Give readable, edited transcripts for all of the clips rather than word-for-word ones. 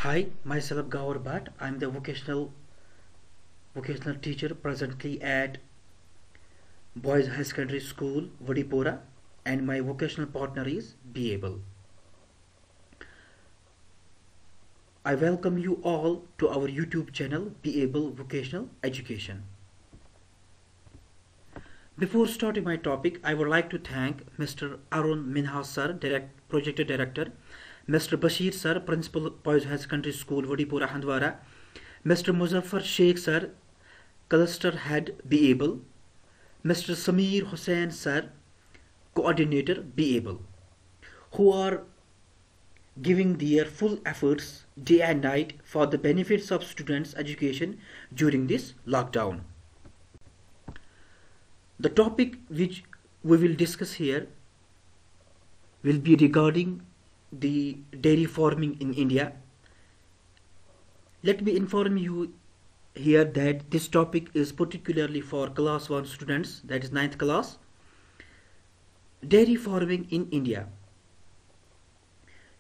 Hi, myself Gaur Bhatt. I'm the vocational teacher presently at Boys High Secondary School, Vadipura, and my vocational partner is Be Able. I welcome you all to our YouTube channel, Be Able Vocational Education. Before starting my topic, I would like to thank Mr. Arun Minhas sir, Project Director, Mr. Bashir sir, Principal Boys High Secondary School, Vadipura, Handwara, Mr. Muzaffar Sheikh sir, Cluster Head, Be Able, Mr. Sameer Hussain sir, Coordinator, Be Able, who are giving their full efforts day and night for the benefits of students' education during this lockdown. The topic which we will discuss here will be regarding the dairy farming in India. Let me inform you here that this topic is particularly for class 1 students, that is 9th class. Dairy farming in India.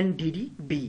NDDB.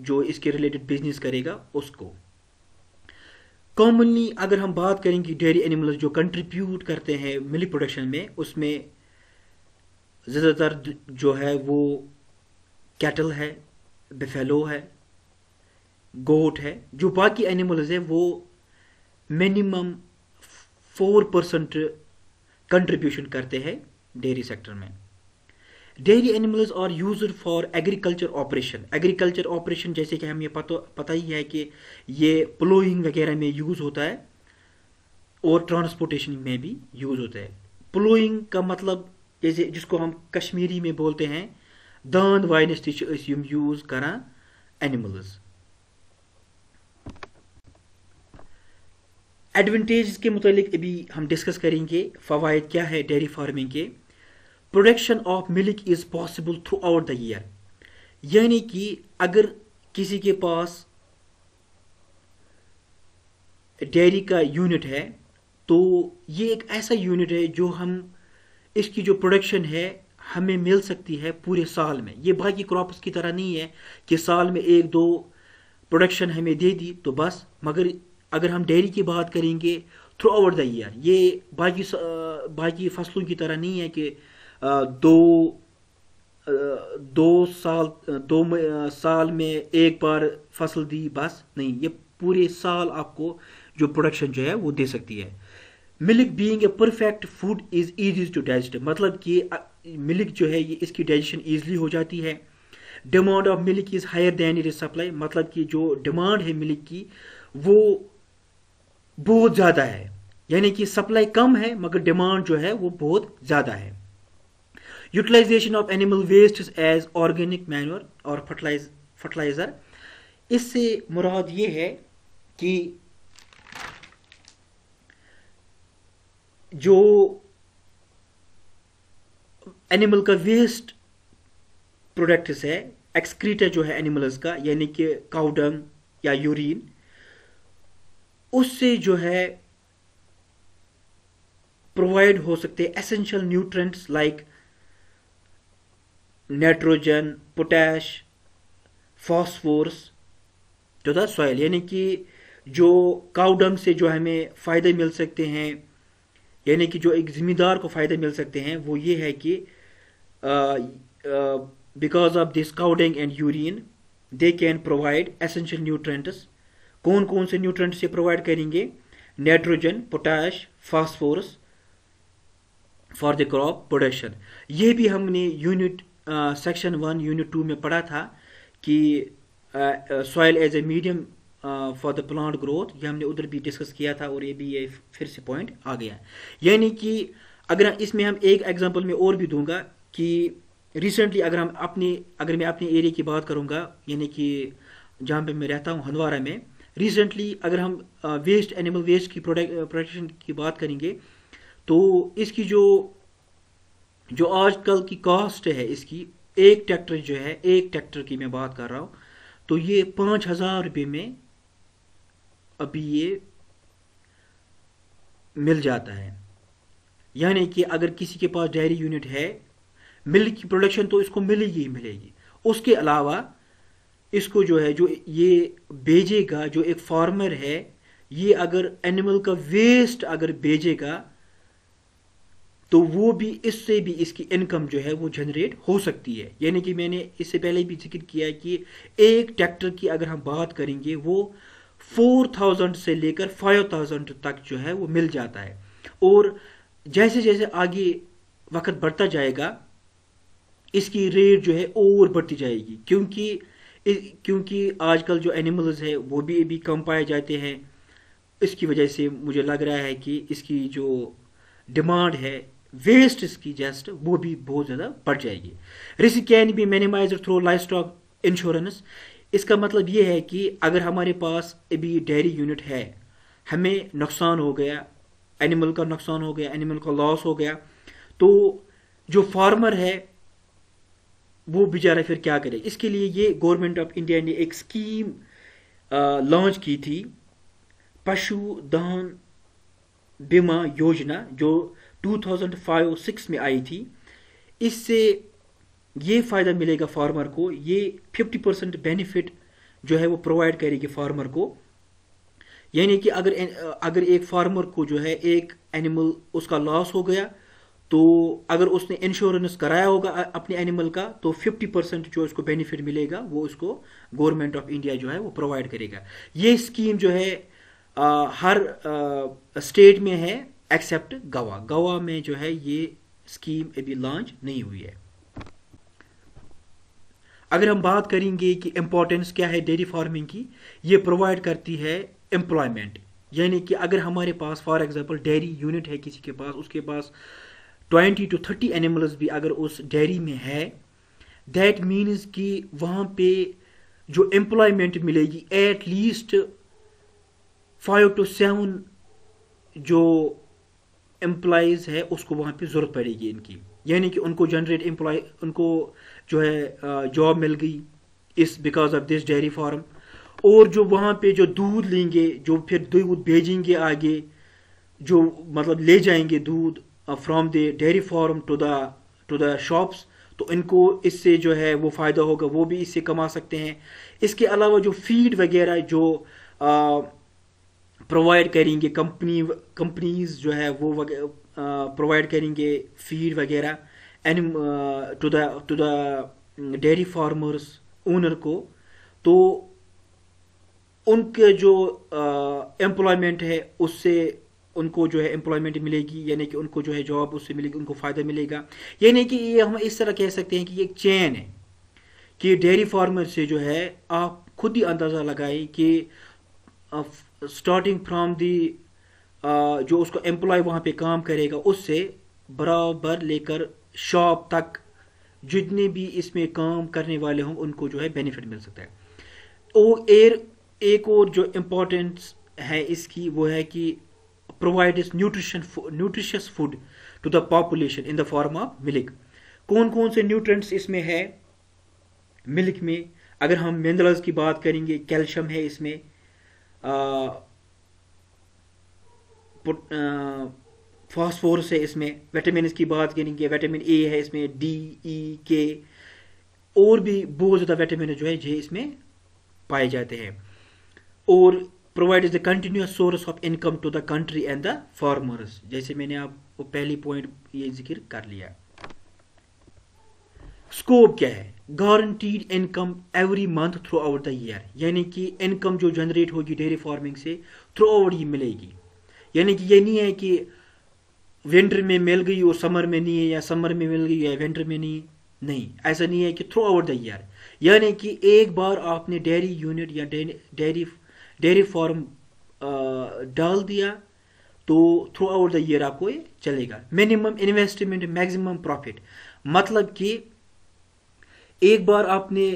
جو اس کے related business کرے گا اس کو. Commonly اگر ہم بات کریں کہ dairy animals جو کنٹریبیوٹ کرتے ہیں ملک پروڈکشن میں، اس میں زیادہ تر جو ہے وہ کیٹل ہے، بفیلو ہے، گوٹ ہے. جو باقی اینیملز ہیں وہ منیمم 4% کنٹریبیوشن کرتے ہیں ڈیری سیکٹر میں. Dairy animals are used for agriculture operation. Agriculture operation جیسے کہ ہمیں پتہ ہی ہے کہ یہ پلوئنگ وغیرہ میں یوز ہوتا ہے اور ٹرانسپورٹیشن میں بھی یوز ہوتا ہے. پلوئنگ کا مطلب جیسے جس کو ہم کشمیری میں بولتے ہیں داند وائنس تہ چھِ یم یوز کران اینیملز. ایڈوانٹیجز کے متعلق ابھی ہم ڈسکس کریں گے. فوائد کیا ہے ڈیری فارمنگ کے؟ Production of milk is possible throughout the year. یعنی کہ اگر کسی کے پاس ڈیری کا یونٹ ہے تو یہ ایک ایسا یونٹ ہے جو ہم اس کی جو پروڈکشن ہے ہمیں مل سکتی ہے پورے سال میں. یہ باقی کراپس کی طرح نہیں ہے کہ سال میں 1-2 پروڈکشن ہمیں دے دی تو بس. مگر اگر ہم ڈیری کی بات کریں گے تھرو آؤٹ دا ایئر، یہ باقی فصلوں کی طرح نہیں ہے کہ دو سال میں ایک بار فصل دی بس. نہیں، یہ پورے سال آپ کو جو پروڈکشن جو ہے وہ دے سکتی ہے. Milk being a perfect food is easy to digest. مطلب کہ ملک جو ہے یہ اس کی ڈائجیشن ایزلی ہو جاتی ہے. Demand of milk is higher than it is supply. مطلب کہ جو ڈیمانڈ ہے ملک کی وہ بہت زیادہ ہے. یعنی کہ سپلائی کم ہے مگر ڈیمانڈ جو ہے وہ بہت زیادہ ہے. Utilisation of animal waste as organic manure اور فرٹیلائزر. اس سے مراد یہ ہے کہ جو اینیمل کا ویسٹ پروڈکٹس ہے، ایکسکریٹر جو ہے اینیملز کا، یعنی کہ کاؤ ڈنگ یا یورین، اس سے جو ہے پرووائڈ ہو سکتے essential nutrients like nitrogen, potash, phosphorus to the soil. یعنی کہ جو کاؤ ڈنگ سے جو ہمیں فائدے مل سکتے ہیں، یعنی کہ جو ایک ذمہ دار کو فائدے مل سکتے ہیں، وہ یہ ہے کہ because of this cow dung and urine they can provide essential nutrients. کون کون سے نیوٹرینٹس یہ پرووائڈ کریں گے؟ Nitrogen, potash, phosphorus for the crop production. یہ بھی ہم نے یونٹ سیکشن 1 یونٹ 2 میں پڑھا تھا کہ soil as a medium for the plant growth. یہ ہم نے ادھر بھی ڈسکس کیا تھا اور یہ بھی یہ پھر سے پوائنٹ آ گیا. یعنی کہ اگر اس میں ہم ایک ایگزامپل میں اور بھی دوں گا کہ ریسنٹلی اگر میں اپنے ایریا کی بات کروں گا، یعنی کہ جہاں پہ میں رہتا ہوں ہندوارہ میں، ریسنٹلی اگر ہم ویسٹ اینیمل ویسٹ کی پروڈکشن کی بات کریں گے تو اس کی جو آج کل کی کاسٹ ہے اس کی، ایک ٹریکٹر جو ہے، ایک ٹریکٹر کی میں بات کر رہا ہوں، تو یہ 5,000 روپے میں ابھی یہ مل جاتا ہے. یعنی کہ اگر کسی کے پاس ڈیری یونٹ ہے، ملک کی پروڈکشن تو اس کو ملے گی ہی ملے گی. اس کے علاوہ اس کو جو ہے جو یہ بیچے گا، جو ایک فارمر ہے، یہ اگر اینیمل کا ویسٹ اگر بیچے گا تو وہ بھی اس سے بھی اس کی انکم جو ہے وہ جنریٹ ہو سکتی ہے. یعنی کہ میں نے اس سے پہلے بھی ذکر کیا کہ ایک ٹریکٹر کی اگر ہم بات کریں گے وہ 4,000 سے لے کر 5,000 تک جو ہے وہ مل جاتا ہے. اور جیسے جیسے آگے وقت بڑھتا جائے گا اس کی ریٹ جو ہے اور بڑھتی جائے گی، کیونکہ آج کل جو اینیملز ہے وہ بھی ابھی کم پائے جاتے ہیں. اس کی وجہ سے مجھے لگ رہا ہے کہ اس کی جو ڈیمانڈ ہے ویسٹ اس کی جسٹ وہ بھی بہت زیادہ بڑھ جائے گی. Risk can be minimized through livestock insurance. اس کا مطلب یہ ہے کہ اگر ہمارے پاس ابھی ڈیری یونٹ ہے، ہمیں نقصان ہو گیا، اینیمل کا نقصان ہو گیا، اینیمل کا لاس ہو گیا، تو جو فارمر ہے وہ بیچارہ پھر کیا کرے؟ اس کے لیے یہ گورنمنٹ آف انڈیا نے ایک اسکیم لانچ کی تھی، پشو دہن بیمہ یوجنا، جو 2005-06 میں آئی تھی. اس سے یہ فائدہ ملے گا فارمر کو، یہ 50% بینیفٹ جو ہے وہ پرووائڈ کرے گی فارمر کو. یعنی کہ اگر ایک فارمر کو جو ہے ایک اینیمل اس کا لاس ہو گیا تو اگر اس نے انشورنس کرایا ہوگا اپنے اینیمل کا تو 50% جو اس کو بینیفٹ ملے گا وہ اس کو گورنمنٹ آف انڈیا جو ہے وہ پرووائڈ کرے گا. یہ اسکیم جو ہے ہر اسٹیٹ میں ہے ایکسیپٹ گوا. گوا میں جو ہے یہ اسکیم ابھی لانچ نہیں ہوئی ہے. اگر ہم بات کریں گے کہ امپورٹنس کیا ہے ڈیری فارمنگ کی، یہ پرووائڈ کرتی ہے امپلائمنٹ. یعنی کہ اگر ہمارے پاس فار ایگزامپل ڈیری یونٹ ہے کسی کے پاس، اس کے پاس 20 to 30 اینیملز بھی اگر اس ڈیری میں ہے، دیٹ مینز کہ وہاں پہ جو امپلائمنٹ ملے گی ایٹ لیسٹ 5 to 7 جو امپلائیز ہے اس کو وہاں پہ ضرورت پڑے گی ان کی. یعنی کہ ان کو ان کو جو ہے جاب مل گئی اس because of this dairy farm. اور جو وہاں پہ جو دودھ لیں گے، جو پھر دودھ بھیجیں گے آگے، جو مطلب لے جائیں گے دودھ from the dairy farm to the shops, تو ان کو اس سے جو ہے وہ فائدہ ہوگا، وہ بھی اس سے کما سکتے ہیں. اس کے علاوہ جو فیڈ وغیرہ جو پرووائڈ کریں گے کمپنیز جو ہے وہ پرووائڈ کریں گے فیڈ وغیرہ to the dairy farmers owner کو، تو ان کے جو امپلائمنٹ ہے اس سے ان کو جو ہے امپلائمنٹ ملے گی. یعنی کہ ان کو جو ہے جاب اس سے ملے گی، ان کو فائدہ ملے گا. یعنی کہ یہ ہم اس طرح کہہ سکتے ہیں کہ یہ ایک چین ہے کہ ڈیری فارمر سے جو ہے آپ خود ہی اندازہ لگائیں کہ اسٹارٹنگ فرام دی جو اس کو امپلائی وہاں پہ کام کرے گا اس سے برابر لے کر شاپ تک جتنے بھی اس میں کام کرنے والے ہوں ان کو جو ہے بینیفٹ مل سکتا ہے. ایک اور جو امپورٹنس ہے اس کی وہ ہے کہ provides nutritious food to the population in the form of milk. کون کون سے نیوٹرینٹس اس میں ہے ملک میں؟ اگر ہم منرلز کی بات کریں گے، کیلشیم ہے اس میں، فاسفورس ہے اس میں. وٹامنس کی بات کریں گے، وٹامن اے ہے اس میں، ڈی ای کے، اور بھی بہت زیادہ وٹامن جو ہے اس میں پائے جاتے ہیں. اور provide the continuous source of income to the country and the farmers, جیسے میں نے آپ کو پہلی پوائنٹ یہ ذکر کر لیا. اسکوپ کیا ہے؟ Guaranteed income every month throughout the year. یعنی کہ انکم جو جنریٹ ہوگی ڈیری فارمنگ سے تھرو آؤٹ ہی ملے گی. یعنی کہ یہ نہیں ہے کہ ونٹر میں مل گئی اور سمر میں نہیں ہے، یا سمر میں مل گئی یا ونٹر میں نہیں، ایسا نہیں ہے کہ تھرو آؤٹ دا ایئر. یعنی کہ ایک بار آپ نے ڈیری یونٹ یا ڈیری فارم ڈال دیا تو تھرو آؤٹ دا ایئر آپ کو یہ چلے گا. منیمم انویسٹمنٹ میکسیمم پروفٹ، مطلب کہ ایک بار آپ نے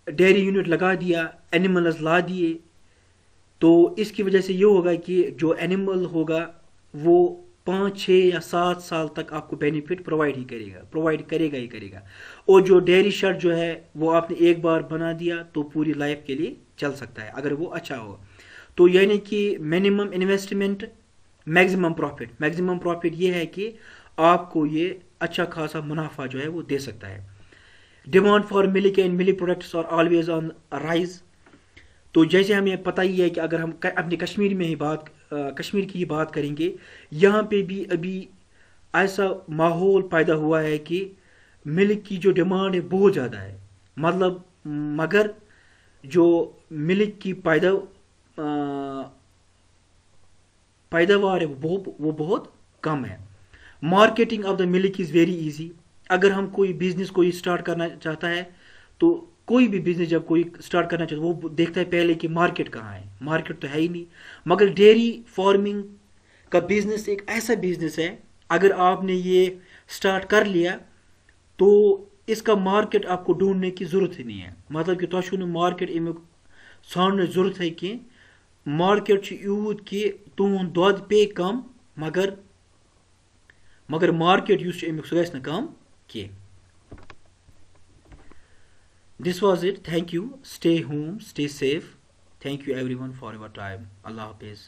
ڈیری یونٹ لگا دیا، اینیملز لا دیے، تو اس کی وجہ سے یہ ہوگا کہ جو اینیمل ہوگا وہ 5 6 یا 7 سال تک آپ کو بینیفٹ پرووائڈ کرے گا. اور جو ڈیری شیڈ جو ہے وہ آپ نے ایک بار بنا دیا تو پوری لائف کے لیے چل سکتا ہے اگر وہ اچھا ہو. تو یعنی کہ منیمم انویسٹمنٹ میکسیمم پروفٹ یہ ہے کہ آپ کو یہ اچھا خاصا منافع جو ہے وہ دے سکتا ہے. Demand for milk and milk products are always on rise. تو جیسے ہمیں پتہ ہی ہے کہ اگر ہم اپنے کشمیر میں ہی کشمیر کی ہی بات کریں گے، یہاں پہ بھی ابھی ایسا ماحول پیدا ہوا ہے کہ ملک کی جو ڈیمانڈ ہے بہت زیادہ ہے. مگر جو ملک کی پیداوار ہے وہ بہت کم ہے. Marketing of the milk is very easy. اگر ہم کوئی بزنس کوئی اسٹارٹ کرنا چاہتا ہے تو کوئی بھی بزنس جب کوئی اسٹارٹ کرنا چاہتا ہے وہ دیکھتا ہے پہلے کہ مارکیٹ کہاں ہے. مارکیٹ تو ہے ہی نہیں. مگر ڈیری فارمنگ کا بزنس ایک ایسا بزنس ہے، اگر آپ نے یہ اسٹارٹ کر لیا تو اس کا مارکیٹ آپ کو ڈھونڈنے کی ضرورت ہی نہیں ہے. مطلب کہ تۄہہِ چھُو نہٕ مارکیٹ امیُک ژھانڈنٕچ ضرورت ہے کینٛہہ. مارکیٹ چھُ یوٗت کہ تُہُنٛد دۄد پے کم مگر مارکیٹ یُس چھُ امیُک سُہ گژھِ نہٕ کم کینٛہہ. This was it. Thank you. Stay home. Stay safe. Thank you everyone for your time. Allah Hafiz.